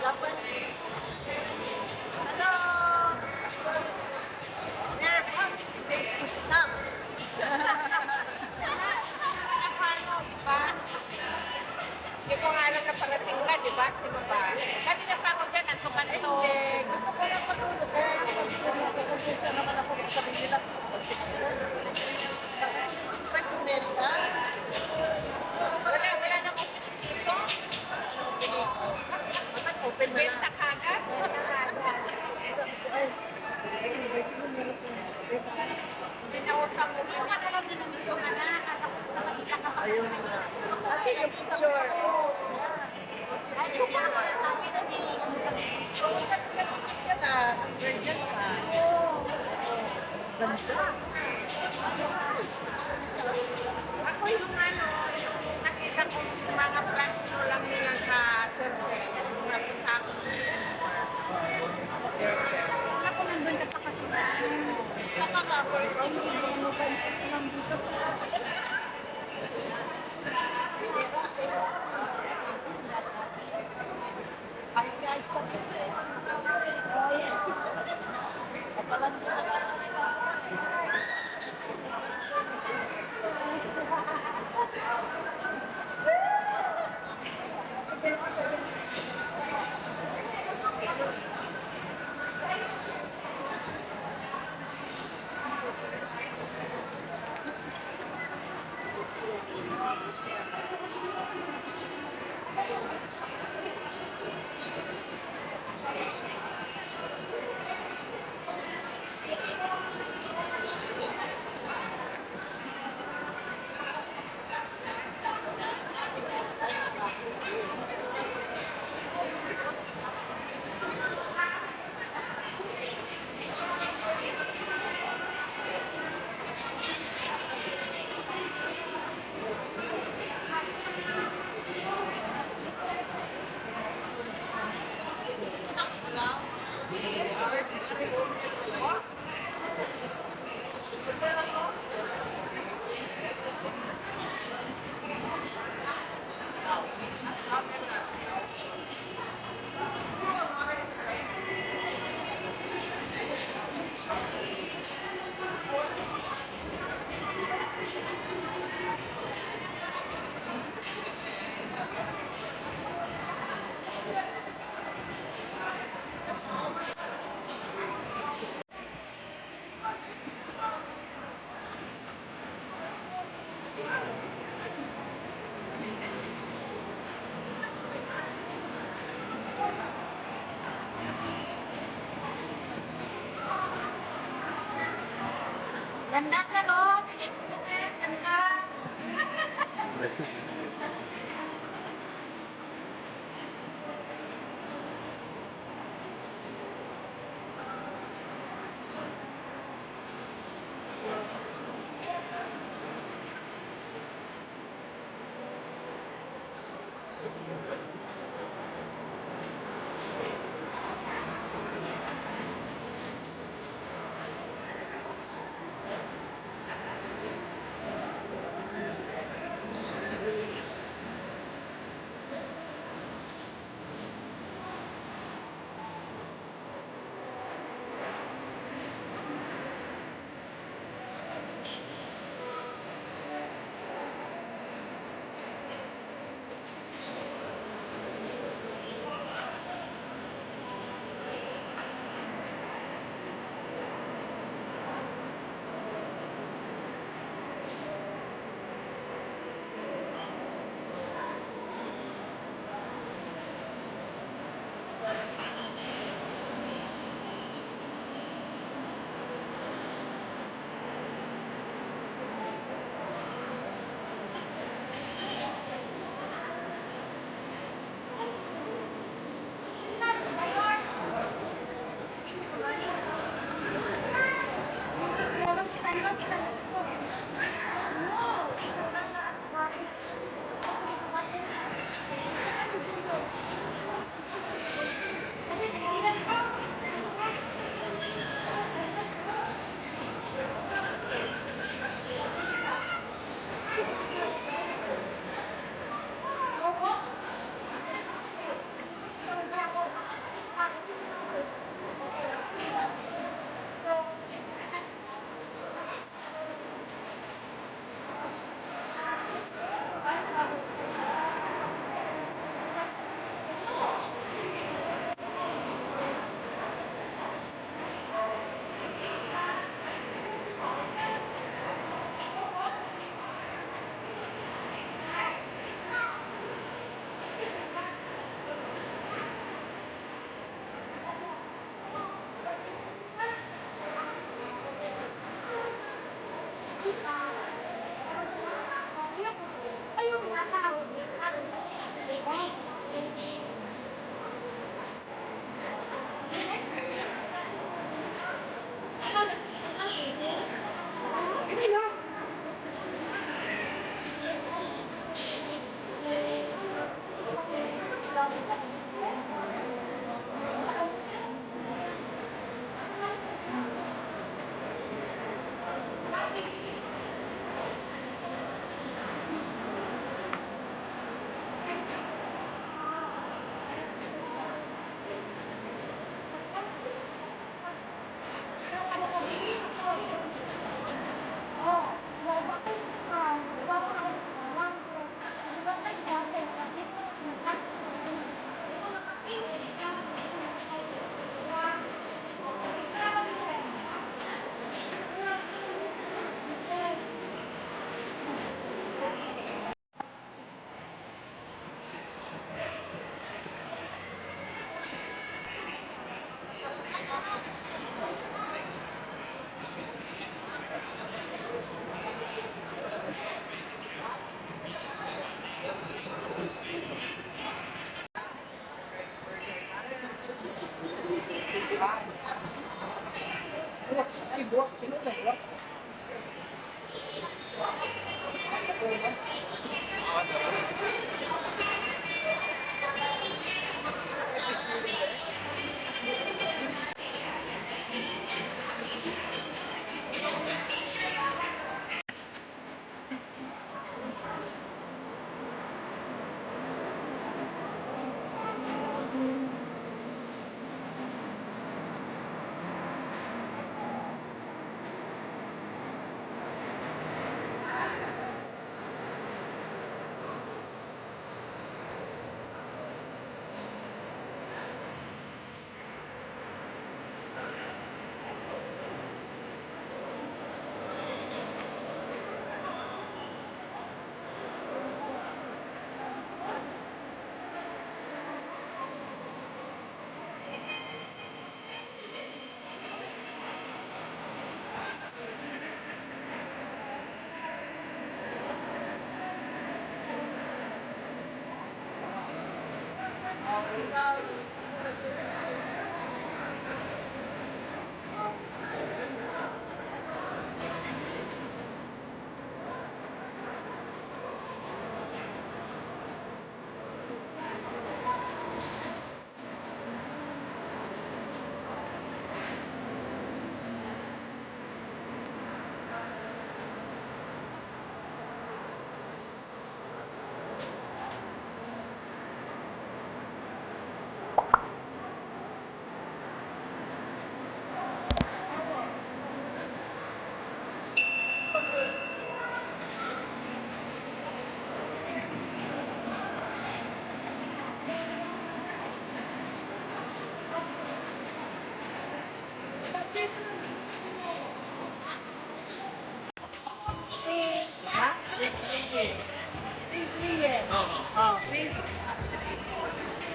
Japanese. Hello! Snap! This is snap! Paano, di ba? Hindi ko nga alam na parating ka, di ba? Di ba ba? Kanina pa ako dyan, antukan ito. Gusto ko lang matulog. Kasasensya naman ako kung sabi nila. Ba't si Merida? Wala na akong dito. Open benta ka agad? Hindi na ako sa muli. Hindi na lang din ang ito ka na. Ayun na. Kasi yung picture. Ay, ito pa ako na sabi na niyo. Yan na. Virgin sa. Ganda. Ako yung yung nakita ko mga plants lang nila sa survey. Napunta ako wala ko nandun ka pa kasi na nakaka-work. Ano siguro mo ba yung dito? Ay, guys, kasi. Kapalan ko. Ganda sa loob. Ganda.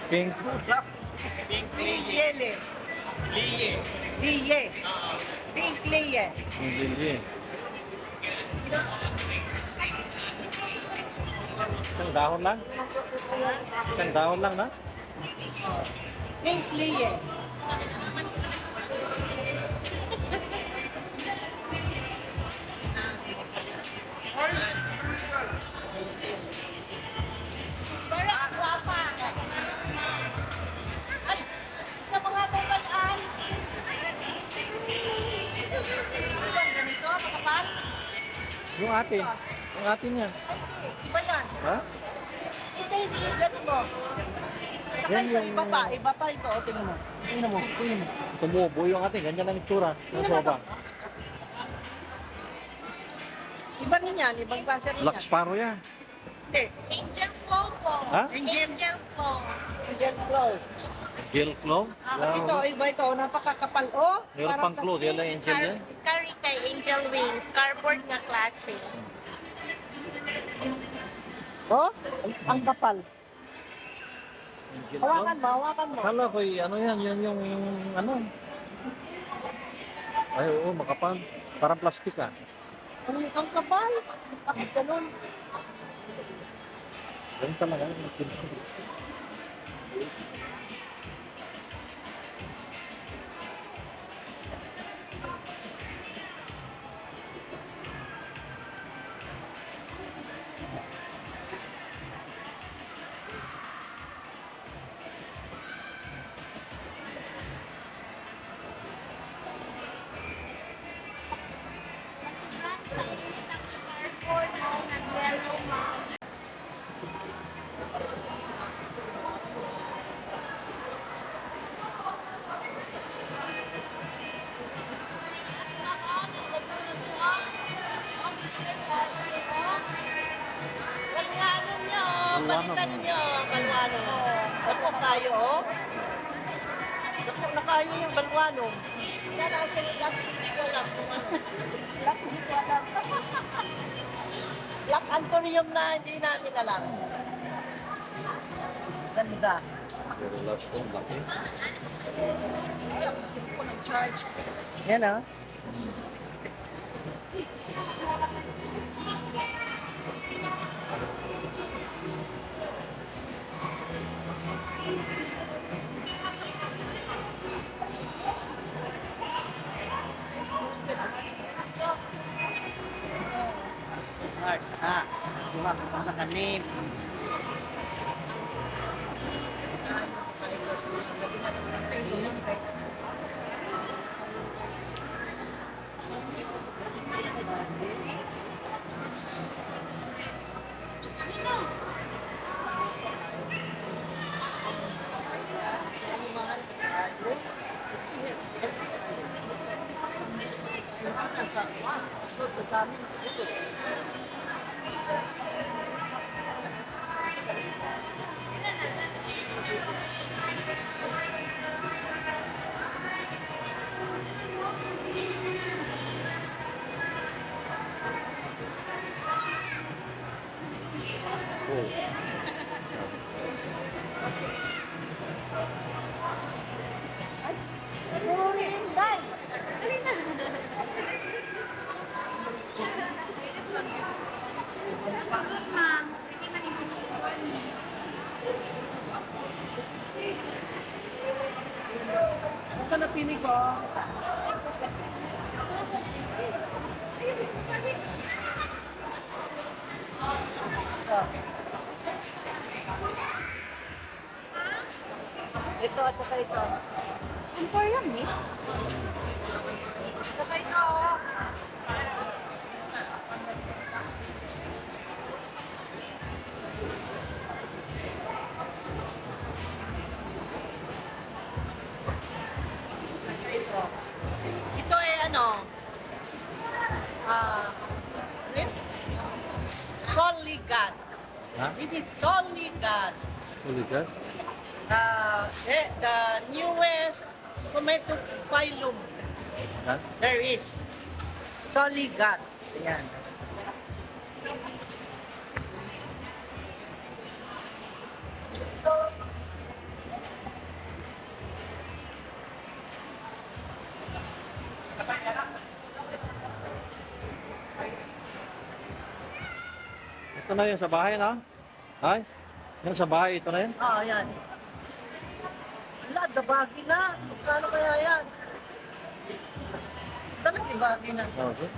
Pink. Liye. Liye. Pink liye. Hindi. Isang dahon lang? Isang dahon lang na? Pink liye. Parang guwapa. Ay, sa mga tumalaan. Ganito, makapal. Yung atin. Yung atin yan. Iba yan. Ha? Ito yung ganito mo. Saka Yan ito, yung- iba pa ito. O, tingnan mo. Tingnan mo. Tumubo yung atin. Ganyan ang itsura. Ng soba. Iba rin yan, ibang klase rin Black yan. Sparrow yan. Hindi. Angel Flow po. Ha? Angel Flow. Angel Flow. Gel claw. Ito, iba ito. Napakakapal. Oh, Meron pang claw. Yan lang angel yan. Carry kay Angel Wings, cardboard nga klase. Oh, ang kapal. Angel claw. Hawakan mo, hawakan mo. Akala ko ano yan. Yan yung ano. Ay oo, makapal. Parang plastic ah. Ang kapal. Bakit ganun? Ganun talaga. Sobrang sa init ang cardboard mo, nag-yellow mo. Balwanong nyo, Balwanong. palitan nyo, balwanong. Ako kayo, oh. Nakayo yung balwanong. Yan ako sinigas, hindi ko alam kung ano. Black, hindi ko alam. Black Anthonium na hindi namin alam. Ganda. Pero large phone, laki. Ay, ako cellphone ng charge. Yan, ah. Hard. Ah, diba? Sa kanin. Sa amin, pili ko. Ito at saka ito. Emporium eh. Saka ito. Ito. Ito ay ano? This? Solely God. Ha? This is solely God. Really good. The newest tomato phylum Ha? there is. Solely God. Ayan. Ito na yun sa bahay na. Ay? Yan sa bahay, ito na yun. Ayan. Wala, dabagi na. Magkano kaya yan? Talagang bagay na. Okay.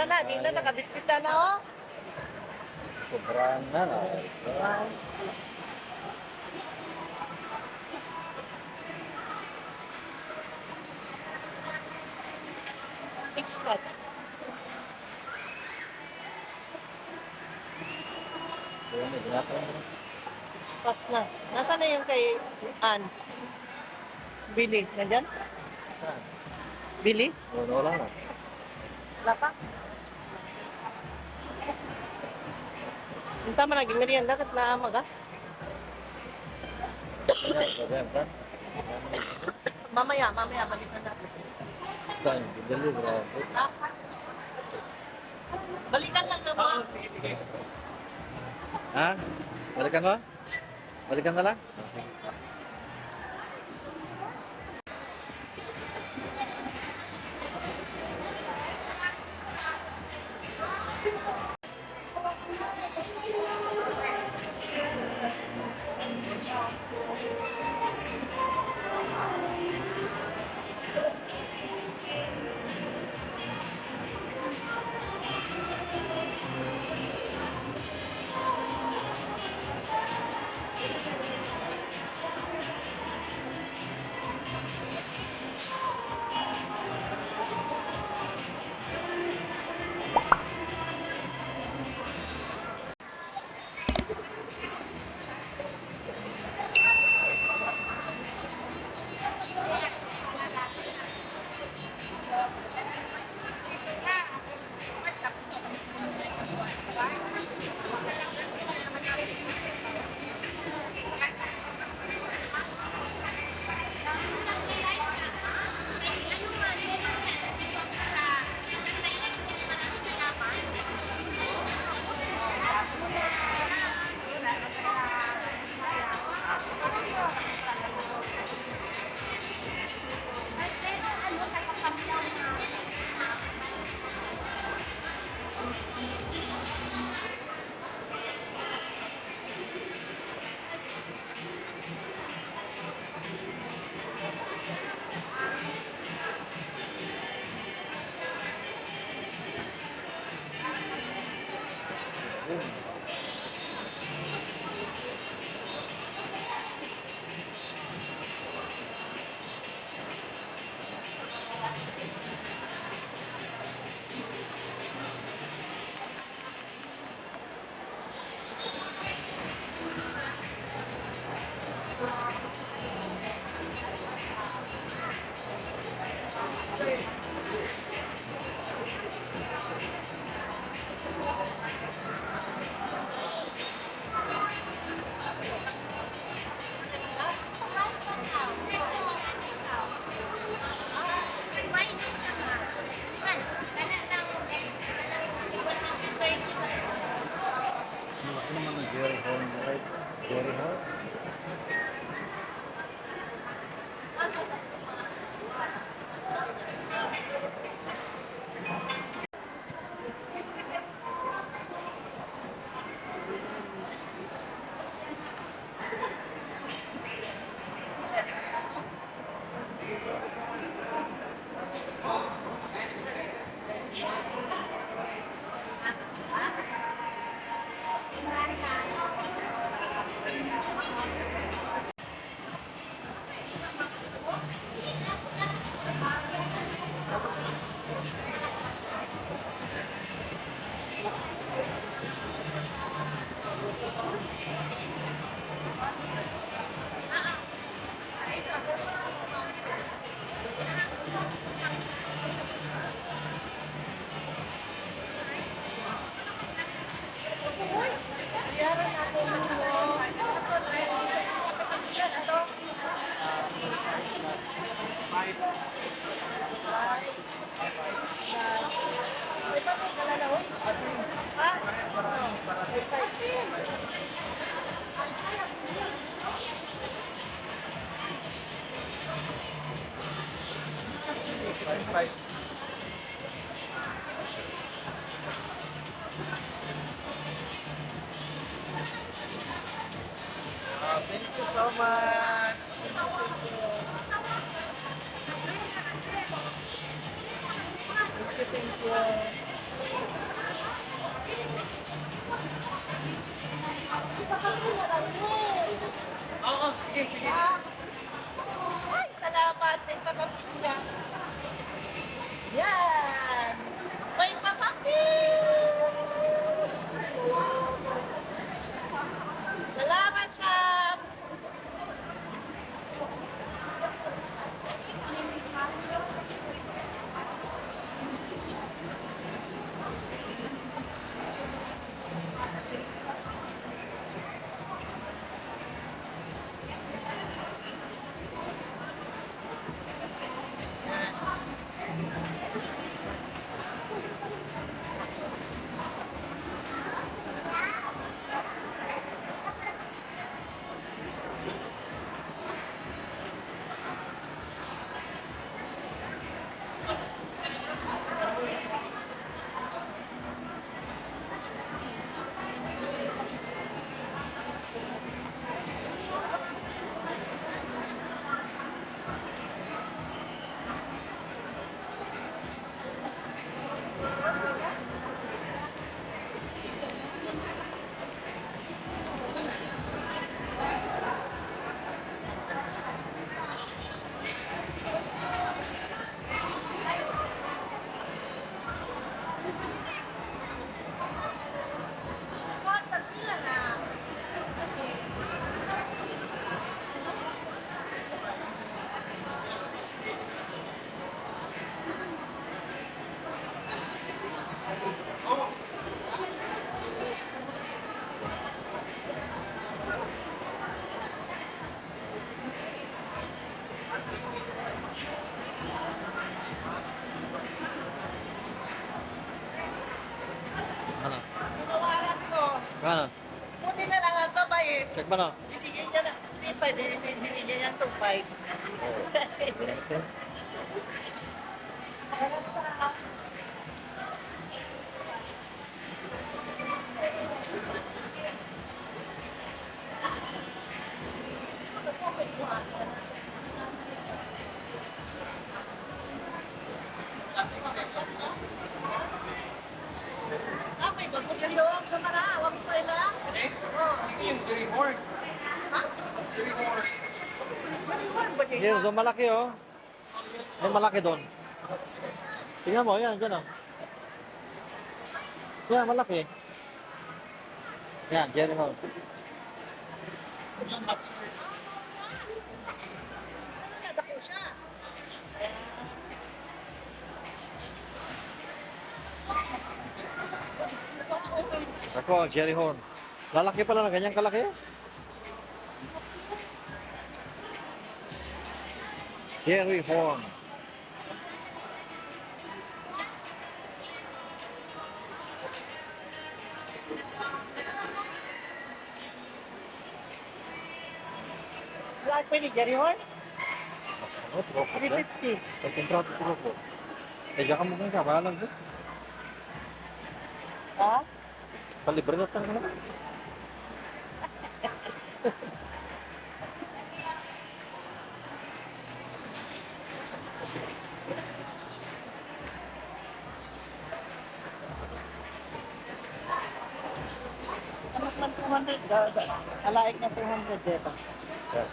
na, di na nakabitbitan na oh. Sobrang na na. Six spots. Kaya may ginagawa mo. Spots na. Nasaan na yung kay Ann? Billy, nandyan? Billy? Wala na. Wala pa? Punta man naging merienda kat na amaga. Kaya kan? Mamaya, balikan natin. Dan, dali grabe. Ha? Balikan lang naman. Ha? Balikan mo? Balikan na lang? Ano naman ang Jerry Horn, right? Jerry Horn? Yaran ako mo. May pa may kalala ho? Ha? Pastin. Thank you so much. Thank you. Tikman na. Binigyan niya na. 3.5. Binigyan niya 2.5. Okay. Ah, may bago yung sa mara. Huwag ko lang. Oh. Jerry Horn. Ha? Jerry Horn. Ano ba din? Here, doon malaki oh. May malaki doon. Tingnan mo, yan, dyan oh. Yan, malaki. Yan, Jerry Hall. Nadako siya. Ako, Jerry Horn. Lalaki pala na ganyan kalaki. Jerry Horn. Lahat pa ni Jerry Horn? Basta mo, tropo ka. 350. Pagkontrato tropo. Eh, diyan ka muna ka, bahalang doon. Ha? Palibre na tayo na. Anak ng 200. Alaik na 200 dito. Yes.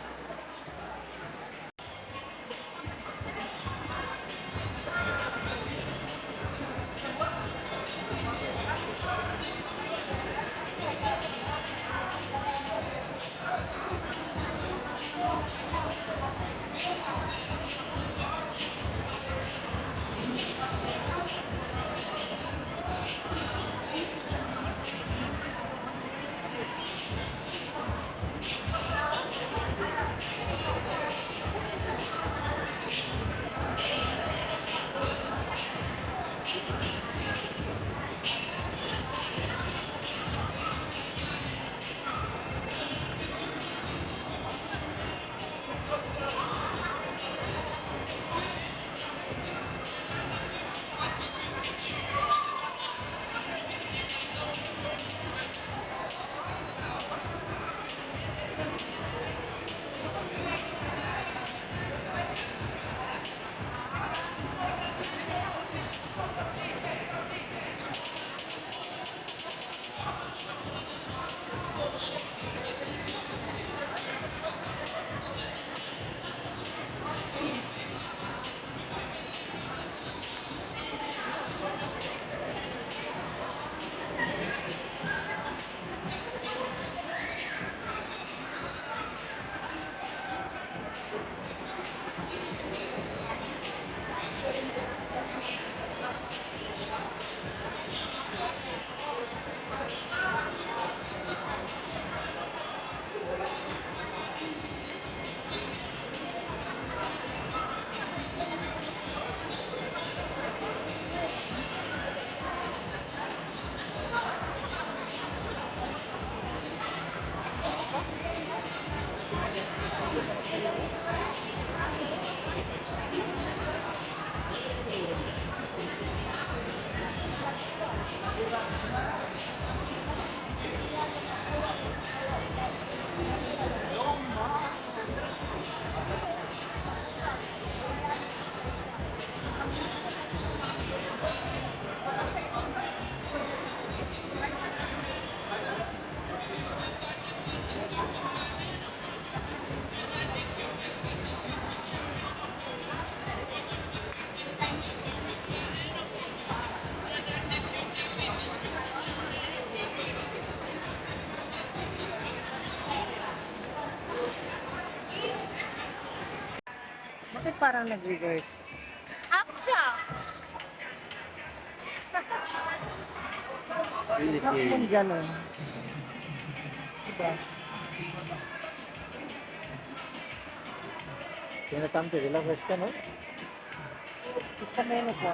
Bakit parang nag-revert? Up siya. Bakit kung gano'n? Diba? Tiene tanto de la cuesta, ¿no? Gusto menos po.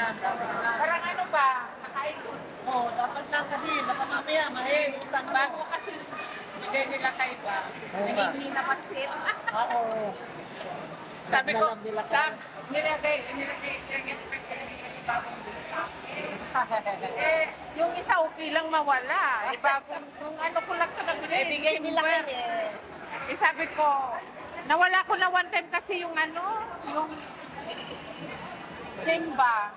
Parang ano ba? Kakain ko. Oo, dapat lang kasi baka mamaya mahihimutan mo. Bago kasi bigay nila kay ba? Oo nga. Hindi na pansin. Oo. Sabi ko, Nagdalam nila kayo. nilagay bagong yung isa okay lang mawala. Bagong, yung ano ko lang ito nabili. Eh, bigay nila silver. kayo eh. Sabi ko, nawala ko na one time kasi yung ano, yung Simba.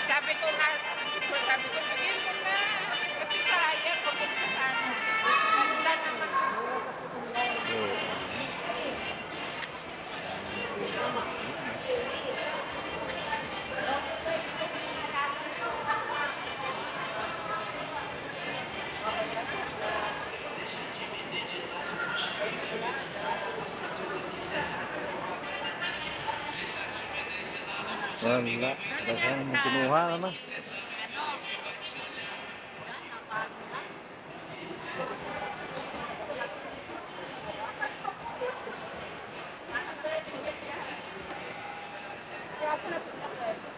Sabi ko nga, sabi ko, bigyan mo na. Kasi sayang, papunta sa ano. Ganda naman. Wala. Daghang kinuha naman.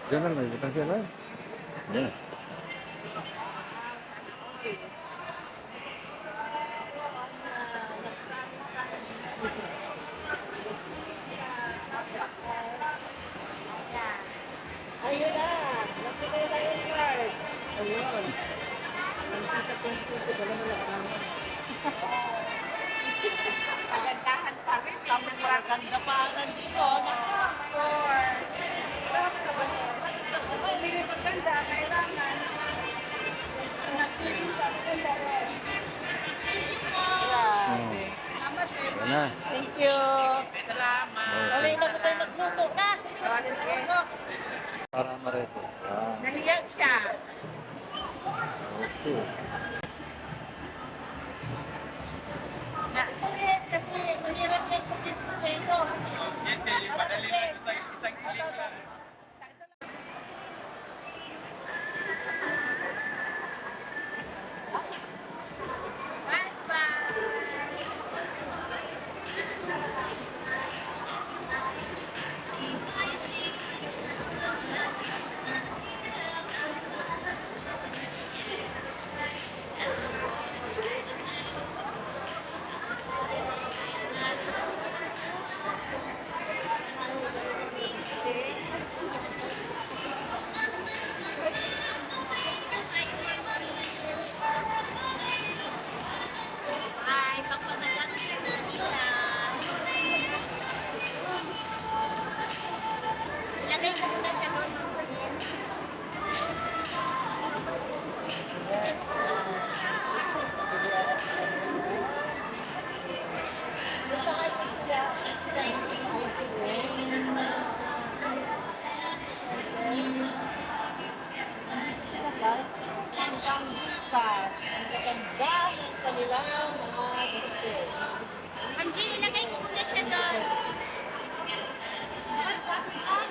Diyan na, may butang siya na. Yan. Ayun na. Napilay na yung card. Ayun. Kagandahan pa rin. Tapos maganda pa nandito. Of course. Hindi maganda, kailangan. Nagpipin sa maganda rin. Grabe. Salamat eh. Yan na. Thank you. Salamat. Tuloy na po tayo magluto na. Para mareto. Ah, Nahiyak siya. okay. Na, Kasi mahirap yan sa Facebook eh, ito. Hindi, madali lang isang click lang. Ay, pagpapagalang na sila. Ilagay ko muna siya doon. Hanggang bukas. Ang gaganda ng kanilang mga dito. Ma'am Jean, ilagay ko muna siya doon. Ah,